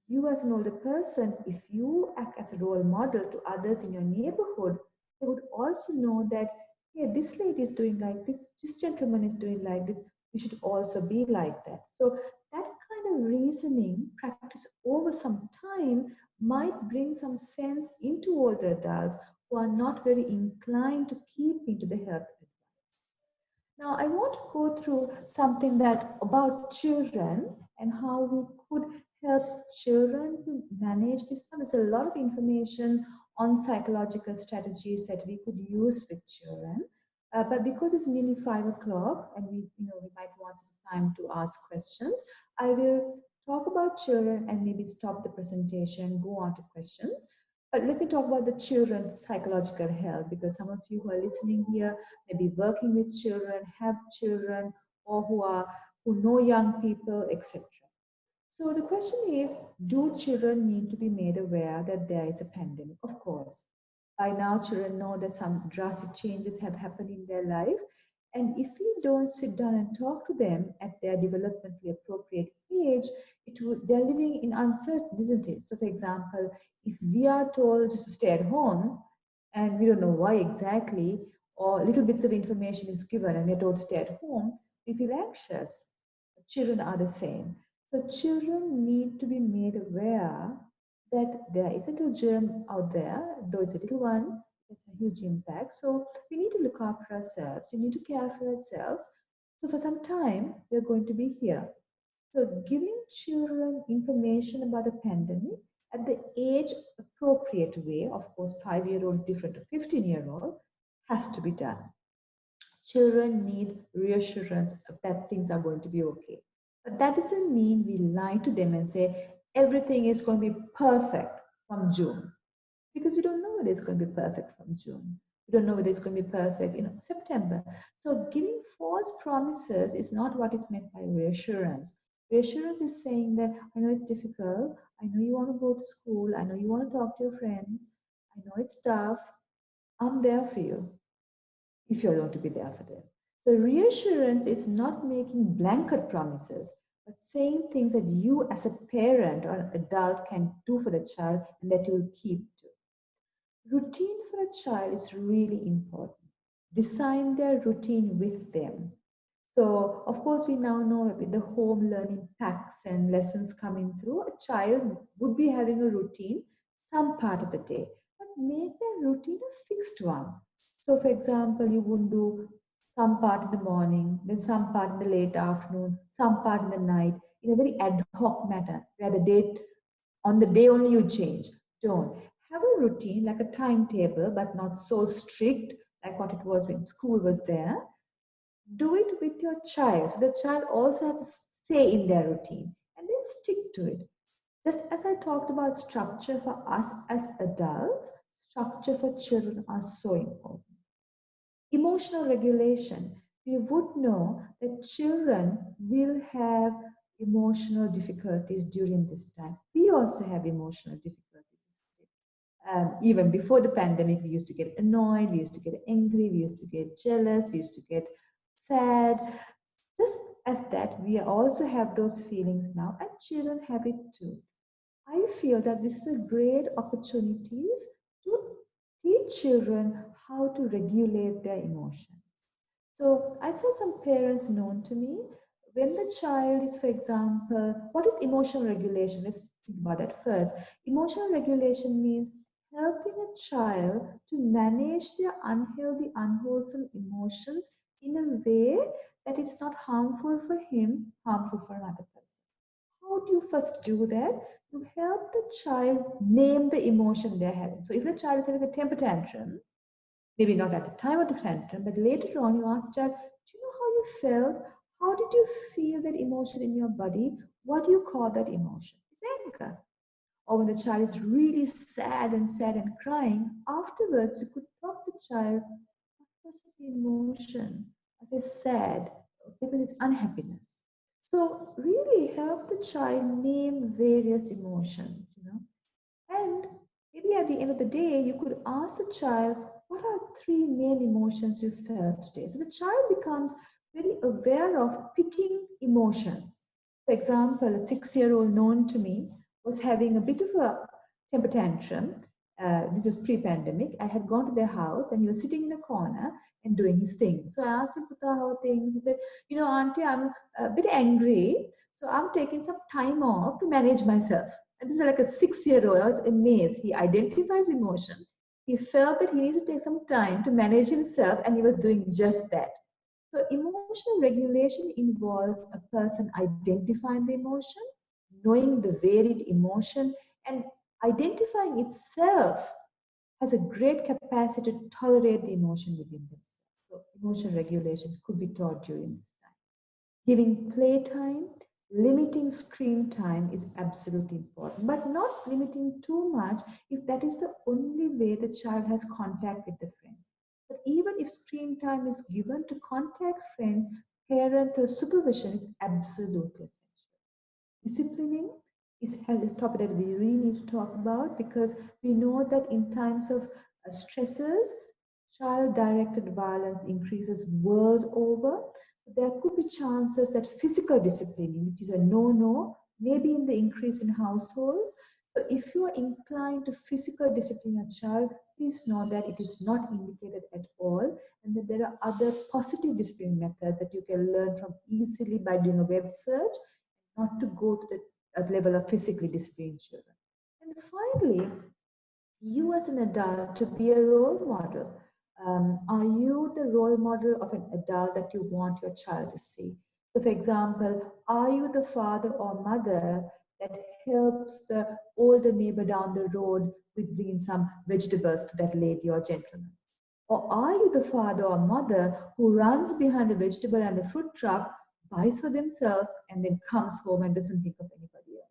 you as an older person, if you act as a role model to others in your neighborhood, they would also know that, hey, this lady is doing like this gentleman is doing like this, you should also be like that. So that kind of reasoning practice over some time might bring some sense into older adults who are not very inclined to keep into the health advice. Now, I want to go through something that about children and how we could help children to manage this. There's a lot of information on psychological strategies that we could use with children. But because it's nearly 5 o'clock and we might want some time to ask questions, I will talk about children and maybe stop the presentation, go on to questions. But let me talk about the children's psychological health, because some of you who are listening here may be working with children, have children, or who know young people, etc. So the question is, do children need to be made aware that there is a pandemic? Of course. By now, children know that some drastic changes have happened in their life. And if we don't sit down and talk to them at their developmentally appropriate age, they're living in uncertainty, isn't it? So, for example, if we are told just to stay at home and we don't know why exactly, or little bits of information is given and we're told to stay at home, we feel anxious. Children are the same. So children need to be made aware that there is a little germ out there, though it's a little one, it's a huge impact. So we need to look after ourselves. We need to care for ourselves. So for some time, we're going to be here. So giving children information about the pandemic at the age appropriate way, of course, 5-year-old is different to 15-year-old, has to be done. Children need reassurance that things are going to be okay. But that doesn't mean we lie to them and say everything is going to be perfect from June, because we don't know whether it's going to be perfect from June. We don't know whether it's going to be perfect in September. So giving false promises is not what is meant by reassurance. Reassurance is saying that I know it's difficult. I know you want to go to school. I know you want to talk to your friends. I know it's tough. I'm there for you if you're going to be there for them. So reassurance is not making blanket promises, but saying things that you as a parent or an adult can do for the child and that you'll keep to. Routine for a child is really important. Design their routine with them. So, of course, we now know with the home learning packs and lessons coming through, a child would be having a routine some part of the day, but make their routine a fixed one. So, for example, you would do some part in the morning, then some part in the late afternoon, some part in the night, in a very ad hoc manner, where the date on the day only you change. Don't. Have a routine like a timetable, but not so strict like what it was when school was there. Do it with your child. So the child also has a say in their routine and then stick to it. Just as I talked about structure for us as adults, structure for children are so important. Emotional regulation. We would know that children will have emotional difficulties during this time. We also have emotional difficulties. Even before the pandemic, we used to get annoyed, we used to get angry, we used to get jealous, we used to get sad. Just as that, we also have those feelings now, and children have it too. I feel that this is a great opportunity to teach children how to regulate their emotions. So I saw some parents known to me, when the child is, for example, what is emotional regulation? Let's think about that first. Emotional regulation means helping a child to manage their unhealthy, unwholesome emotions in a way that it's not harmful for him, harmful for another person. How do you first do that? You help the child name the emotion they're having. So if the child is having a temper tantrum, maybe not at the time of the tantrum, but later on you ask the child, do you know how you felt? How did you feel that emotion in your body? What do you call that emotion? It's anger. Or when the child is really sad and crying, afterwards you could talk to the child, what was the emotion? I feel sad because it's unhappiness. So really help the child name various emotions, and maybe at the end of the day, you could ask the child, what are three main emotions you felt today? So the child becomes very aware of picking emotions. For example, a 6-year-old known to me was having a bit of a temper tantrum. This is pre-pandemic. I had gone to their house and he was sitting in a corner and doing his thing. So I asked him, Puta, how are things? He said, Auntie, I'm a bit angry. So I'm taking some time off to manage myself. And this is like a 6-year-old. I was amazed. He identifies emotion. He felt that he needs to take some time to manage himself, and he was doing just that. So emotional regulation involves a person identifying the emotion, knowing the varied emotion, and identifying itself has a great capacity to tolerate the emotion within themselves. So emotional regulation could be taught during this time. Giving playtime, limiting screen time is absolutely important, but not limiting too much if that is the only way the child has contact with the friends. But even if screen time is given to contact friends, parental supervision is absolutely essential. Disciplining has a topic that we really need to talk about, because we know that in times of stresses, child-directed violence increases world over. There could be chances that physical disciplining, which is a no-no, maybe in the increase in households. So if you are inclined to physical discipline a child, please know that it is not indicated at all, and that there are other positive discipline methods that you can learn from easily by doing a web search, not to go to the level of physically disciplined children. And finally, you as an adult to be a role model. Are you the role model of an adult that you want your child to see? So, for example, are you the father or mother that helps the older neighbor down the road with bringing some vegetables to that lady or gentleman? Or are you the father or mother who runs behind the vegetable and the fruit truck, buys for themselves, and then comes home and doesn't think of anybody else?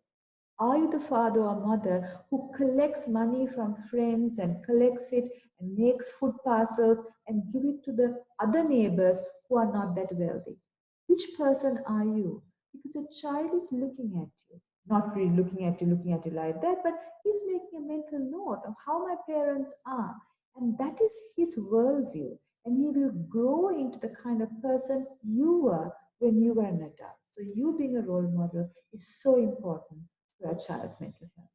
Are you the father or mother who collects money from friends and collects it and makes food parcels and give it to the other neighbors who are not that wealthy? Which person are you? Because a child is looking at you, not really looking at you like that, but he's making a mental note of how my parents are. And that is his worldview. And he will grow into the kind of person you were when you were an adult. So you being a role model is so important to a child's mental health.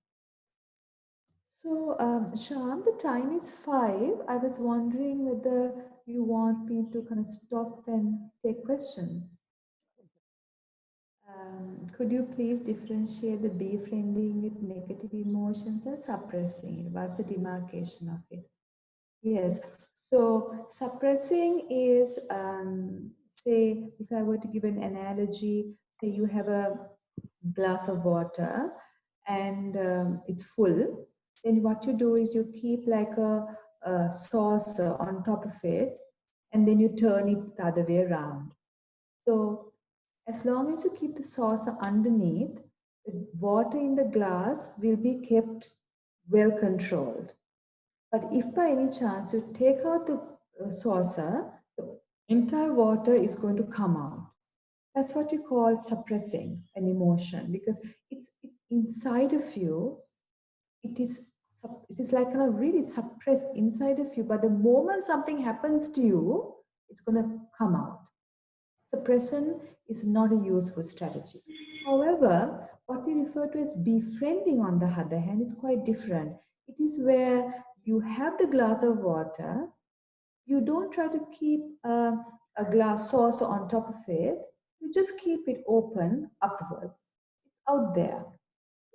So, Sham, the time is 5. I was wondering whether you want me to kind of stop and take questions. Could you please differentiate the befriending with negative emotions and suppressing it? What's the demarcation of it? Yes. So suppressing is, say, if I were to give an analogy, say you have a glass of water and it's full, then what you do is you keep like a saucer on top of it, and then you turn it the other way around. So as long as you keep the saucer underneath, the water in the glass will be kept well controlled. But if by any chance you take out the saucer, the entire water is going to come out. That's what you call suppressing an emotion, because it's inside of you. It is like kind of really suppressed inside of you. But the moment something happens to you, it's going to come out. Suppression is not a useful strategy. However, what we refer to as befriending, on the other hand, is quite different. It is where you have the glass of water, you don't try to keep a glass saucer on top of it, you just keep it open upwards. It's out there.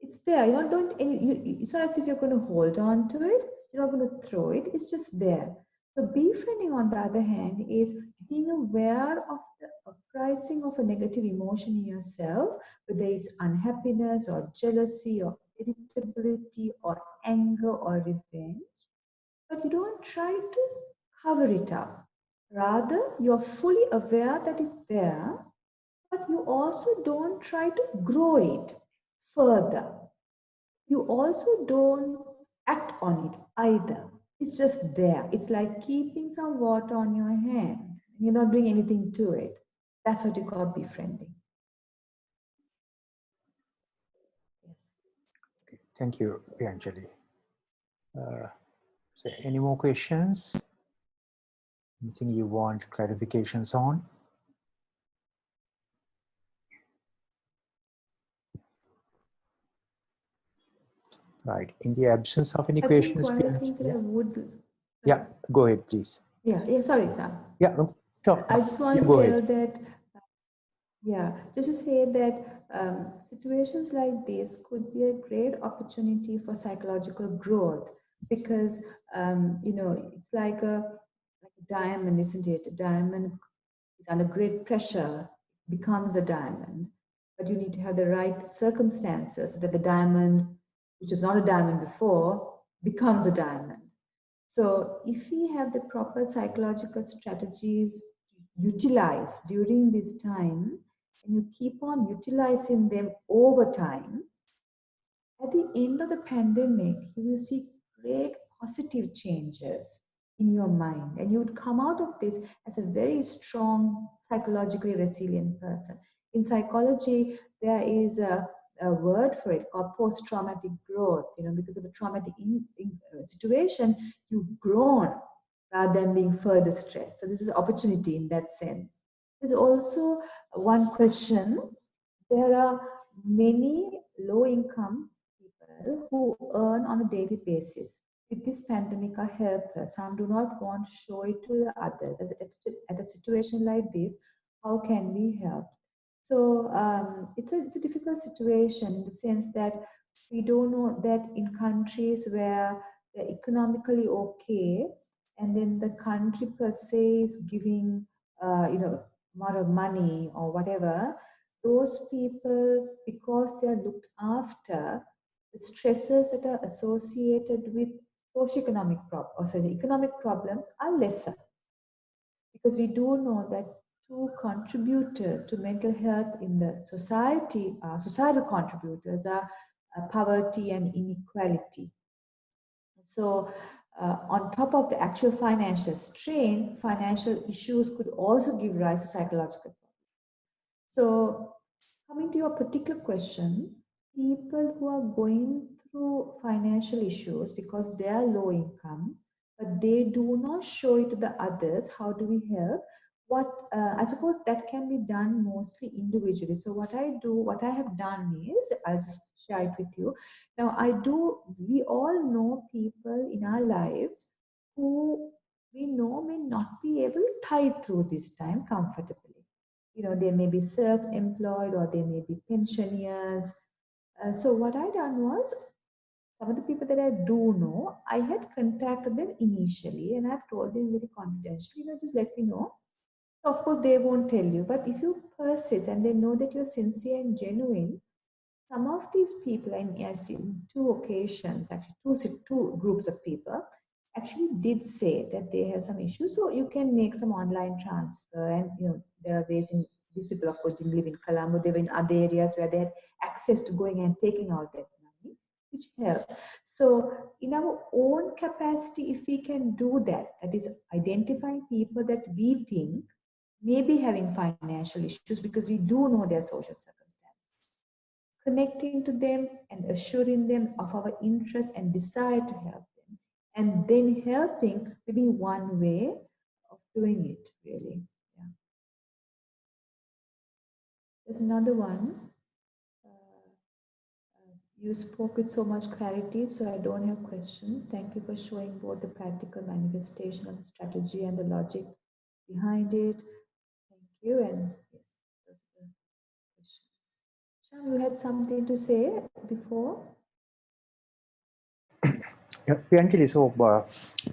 It's there. You don't. It's not as if you're going to hold on to it. You're not going to throw it. It's just there. So befriending, on the other hand, is being aware of the uprising of a negative emotion in yourself, whether it's unhappiness or jealousy or irritability or anger or revenge. But you don't try to cover it up. Rather, you're fully aware that it's there, but you also don't try to grow it further. You also don't act on it either. It's just there. It's like keeping some water on your hand. You're not doing anything to it. That's what you call befriending. Yes. Okay. Thank you, Priyanjali. So any more questions? Anything you want clarifications on? Right. In the absence of any questions, one of the things that I would... Yeah, go ahead, please. Yeah, sorry, Sam. Yeah, no, sure. I just want to tell that, just to say that situations like this could be a great opportunity for psychological growth, because, it's like a diamond, isn't it? A diamond is under great pressure, becomes a diamond, but you need to have the right circumstances so that the diamond, which is not a diamond before, becomes a diamond. So if we have the proper psychological strategies utilized during this time, and you keep on utilizing them over time, at the end of the pandemic, you will see great positive changes in your mind, and you would come out of this as a very strong, psychologically resilient person. In psychology, there is a word for it called post-traumatic growth. Because of a traumatic situation, you've grown rather than being further stressed. So this is opportunity in that sense. There's also one question. There are many low-income people who earn on a daily basis. With this pandemic are helpless. Some do not want to show it to the others. At a situation like this, how can we help? So it's a difficult situation in the sense that we don't know that in countries where they're economically okay, and then the country per se is giving, amount of money or whatever, those people, because they are looked after, the stresses that are associated with economic problems are lesser, because we do know that two contributors to mental health in the society, societal contributors are poverty and inequality. So on top of the actual financial strain, financial issues could also give rise to psychological problems. So coming to your particular question, people who are going through financial issues because they are low income, but they do not show it to the others, how do we help? I suppose that can be done mostly individually. So what I have done is, I'll just share it with you. Now we all know people in our lives who we know may not be able to tide through this time comfortably. They may be self-employed or they may be pensioners. So what I done was, some of the people that I do know, I had contacted them initially and I've told them very confidentially, just let me know. Of course, they won't tell you, but if you persist and they know that you're sincere and genuine, some of these people, and actually in two occasions, actually two groups of people, actually did say that they have some issues. So you can make some online transfer, and there are ways in. These people, of course, didn't live in Colombo. They were in other areas where they had access to going and taking out that money, which helped. So in our own capacity, if we can do that, that is identifying people that we think may be having financial issues because we do know their social circumstances, connecting to them and assuring them of our interest and desire to help them, and then helping maybe one way of doing it, really. Yeah. There's another one. You spoke with so much clarity, so I don't have questions. Thank you for showing both the practical manifestation of the strategy and the logic behind it. Thank you. And yes, those are the questions. Sham, you had something to say before? Yeah, Pianjali, so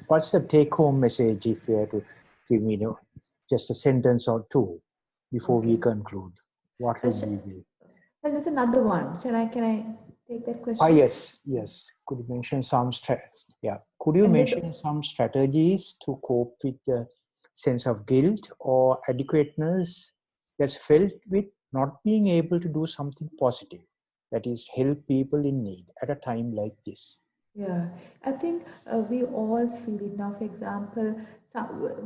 what's the take-home message if you had to give me just a sentence or two before we conclude? What would we be? Well, there's another one. Can I take that question? Ah, yes. Could you mention some some strategies to cope with the sense of guilt or adequateness that's felt with not being able to do something positive, that is, help people in need at a time like this? Yeah, I think we all feel it now. For example,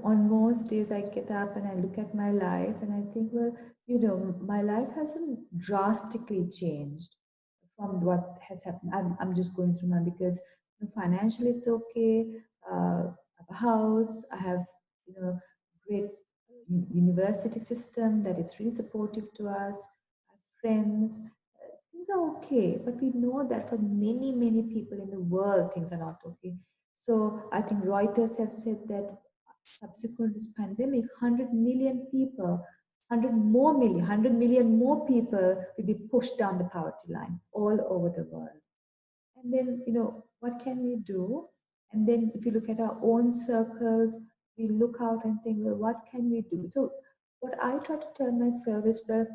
on most days I get up and I look at my life and I think, well, my life hasn't drastically changed from what has happened. I'm just going through now because financially it's okay. I have a house. I have, great university system that is really supportive to us. I have friends. Things are okay, but we know that for many, many people in the world, things are not okay. So I think Reuters have said that subsequent to this pandemic, 100 million people, 100 million more people will be pushed down the poverty line all over the world. And then, what can we do? And then if you look at our own circles, we look out and think, well, what can we do? So what I try to tell myself is, well,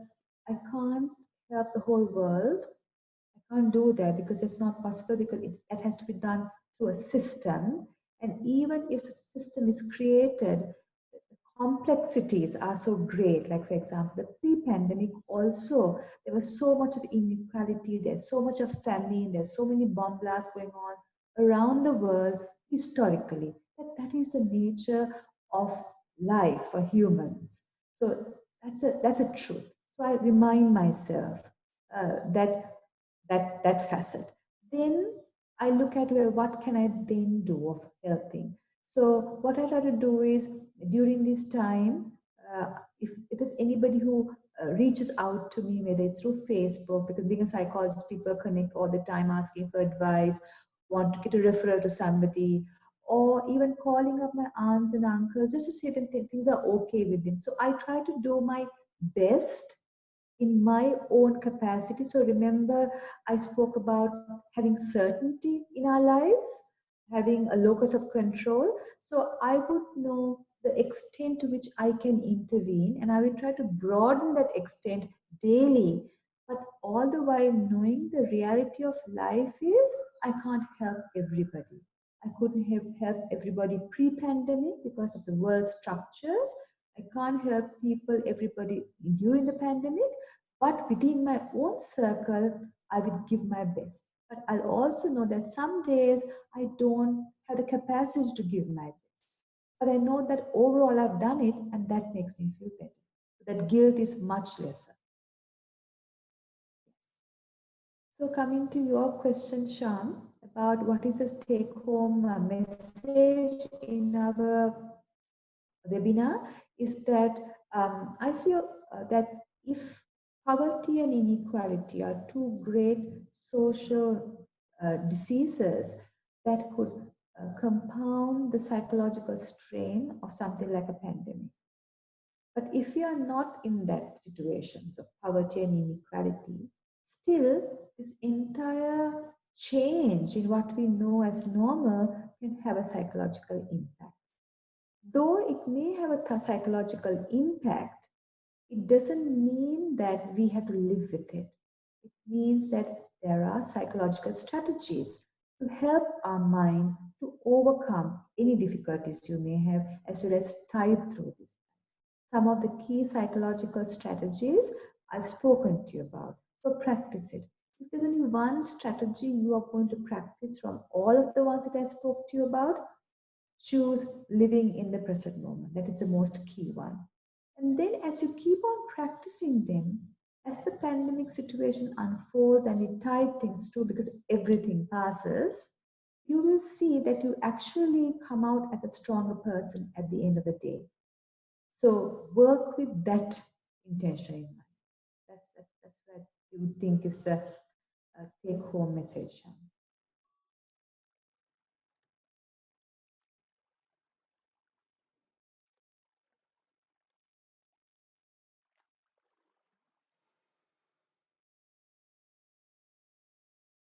I can't help the whole world. I can't do that because it's not possible, because it has to be done through a system. And even if such a system is created, the complexities are so great. Like, for example, the pre-pandemic also, there was so much of inequality, there's so much of famine, there's so many bomb blasts going on around the world historically. That is the nature of life for humans. So that's a truth. So I remind myself that facet. Then I look at, well, what can I then do of helping? So what I try to do is during this time, if there's anybody who reaches out to me, whether it's through Facebook, because being a psychologist, people connect all the time asking for advice, want to get a referral to somebody, or even calling up my aunts and uncles just to say that things are okay with them. So I try to do my best in my own capacity. So remember, I spoke about having certainty in our lives, having a locus of control. So I would know the extent to which I can intervene, and I will try to broaden that extent daily. But all the while knowing the reality of life is I can't help everybody. I couldn't have helped everybody pre-pandemic because of the world structures. I can't help people, everybody during the pandemic, but within my own circle, I will give my best. But I'll also know that some days I don't have the capacity to give my best. But I know that overall I've done it, and that makes me feel better. That guilt is much lesser. So coming to your question, Sham, about what is a take-home message in our webinar, is that I feel that if poverty and inequality are two great social diseases that could compound the psychological strain of something like a pandemic. But if we are not in that situation of poverty and inequality, still this entire change in what we know as normal can have a psychological impact. Though it may have a psychological impact, it doesn't mean that we have to live with it. It means that there are psychological strategies to help our mind to overcome any difficulties you may have, as well as tide through this. Some of the key psychological strategies I've spoken to you about. So practice it. If there's only one strategy you are going to practice from all of the ones that I spoke to you about, choose living in the present moment. That is the most key one. And then as you keep on practicing them, as the pandemic situation unfolds and you tide things through, because everything passes, you will see that you actually come out as a stronger person at the end of the day. So work with that intention in mind. That's what you would think is the take-home message.